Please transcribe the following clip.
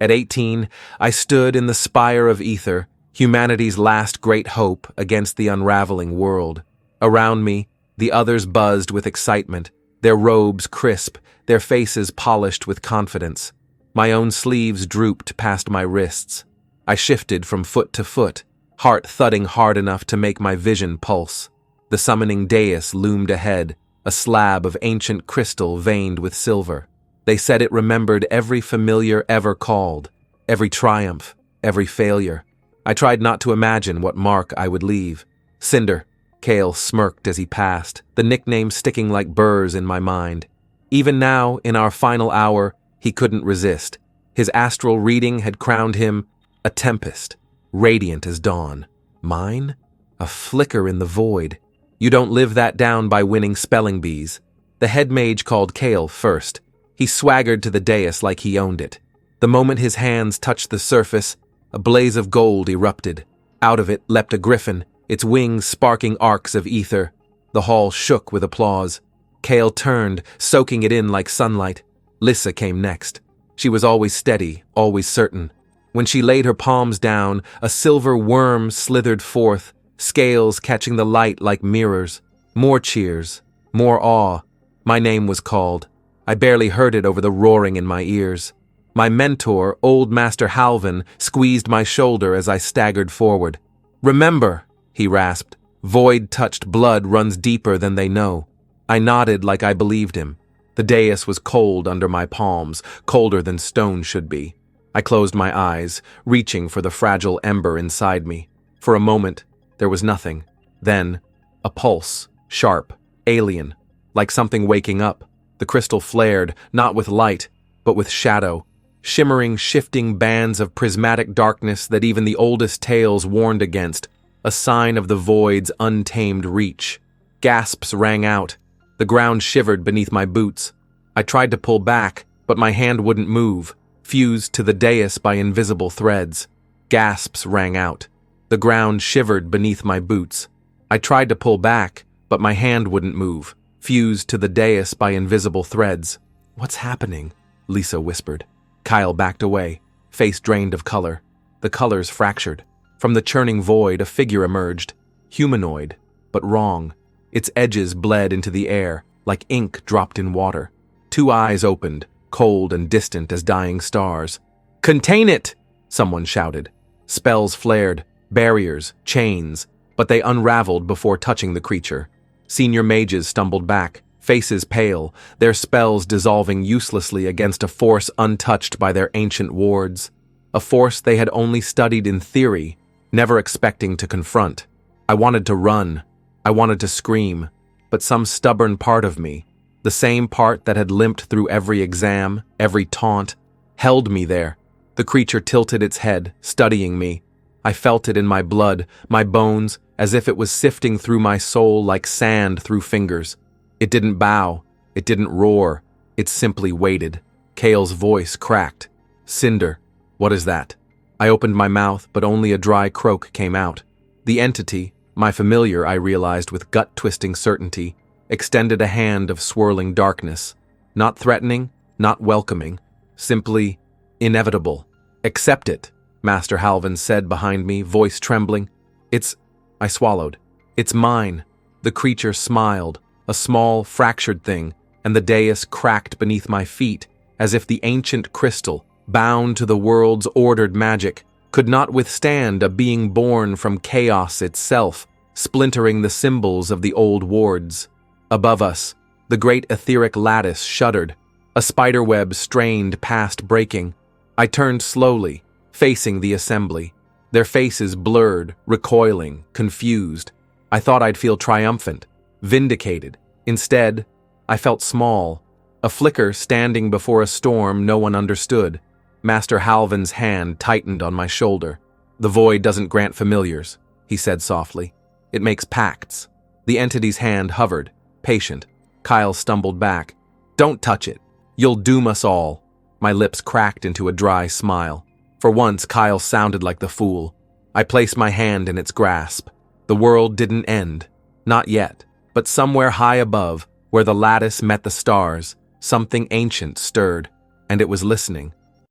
At 18, I stood in the Spire of Aether, humanity's last great hope against the unraveling world. Around me, the others buzzed with excitement, their robes crisp, their faces polished with confidence. My own sleeves drooped past my wrists. I shifted from foot to foot, heart thudding hard enough to make my vision pulse. The summoning dais loomed ahead, a slab of ancient crystal veined with silver. They said it remembered every familiar ever called, every triumph, every failure. I tried not to imagine what mark I would leave. Cinder, Kale smirked as he passed, the nickname sticking like burrs in my mind. Even now, in our final hour, he couldn't resist. His astral reading had crowned him a tempest, radiant as dawn. Mine? A flicker in the void. You don't live that down by winning spelling bees. The head mage called Kale first. He swaggered to the dais like he owned it. The moment his hands touched the surface, a blaze of gold erupted. Out of it leapt a griffin, its wings sparking arcs of ether. The hall shook with applause. Kale turned, soaking it in like sunlight. Lissa came next. She was always steady, always certain. When she laid her palms down, a silver worm slithered forth, scales catching the light like mirrors. More cheers, more awe. My name was called. I barely heard it over the roaring in my ears. My mentor, old Master Halvin, squeezed my shoulder as I staggered forward. "Remember," he rasped, "void-touched blood runs deeper than they know." I nodded like I believed him. The dais was cold under my palms, colder than stone should be. I closed my eyes, reaching for the fragile ember inside me. For a moment, there was nothing. Then, a pulse, sharp, alien, like something waking up. The crystal flared, not with light, but with shadow, shimmering, shifting bands of prismatic darkness that even the oldest tales warned against, a sign of the void's untamed reach. Gasps rang out. The ground shivered beneath my boots. I tried to pull back, but my hand wouldn't move, fused to the dais by invisible threads. Gasps rang out. The ground shivered beneath my boots. I tried to pull back, but my hand wouldn't move, fused to the dais by invisible threads. "What's happening?" Lisa whispered. Kyle backed away, face drained of color. The colors fractured. From the churning void, a figure emerged. Humanoid, but wrong. Its edges bled into the air, like ink dropped in water. Two eyes opened, cold and distant as dying stars. "Contain it!" someone shouted. Spells flared, barriers, chains, but they unraveled before touching the creature. Senior mages stumbled back, faces pale, their spells dissolving uselessly against a force untouched by their ancient wards. A force they had only studied in theory, never expecting to confront. I wanted to run. I wanted to scream. But some stubborn part of me, the same part that had limped through every exam, every taunt, held me there. The creature tilted its head, studying me. I felt it in my blood, my bones, as if it was sifting through my soul like sand through fingers. It didn't bow. It didn't roar. It simply waited. Kale's voice cracked. "Cinder, what is that?" I opened my mouth, but only a dry croak came out. The entity, my familiar, I realized with gut-twisting certainty, extended a hand of swirling darkness. Not threatening, not welcoming, simply inevitable. "Accept it," Master Halvin said behind me, voice trembling. I swallowed. "It's mine." The creature smiled, a small, fractured thing, and the dais cracked beneath my feet, as if the ancient crystal, bound to the world's ordered magic, could not withstand a being born from chaos itself, splintering the symbols of the old wards. Above us, the great etheric lattice shuddered. A spiderweb strained past breaking. I turned slowly, facing the assembly. Their faces blurred, recoiling, confused. I thought I'd feel triumphant, vindicated. Instead, I felt small, a flicker standing before a storm no one understood. Master Halvin's hand tightened on my shoulder. "The void doesn't grant familiars," he said softly. "It makes pacts." The entity's hand hovered, patient. Kyle stumbled back. "Don't touch it. You'll doom us all." My lips cracked into a dry smile. For once, Kyle sounded like the fool. I placed my hand in its grasp. The world didn't end. Not yet. But somewhere high above, where the lattice met the stars, something ancient stirred, and it was listening.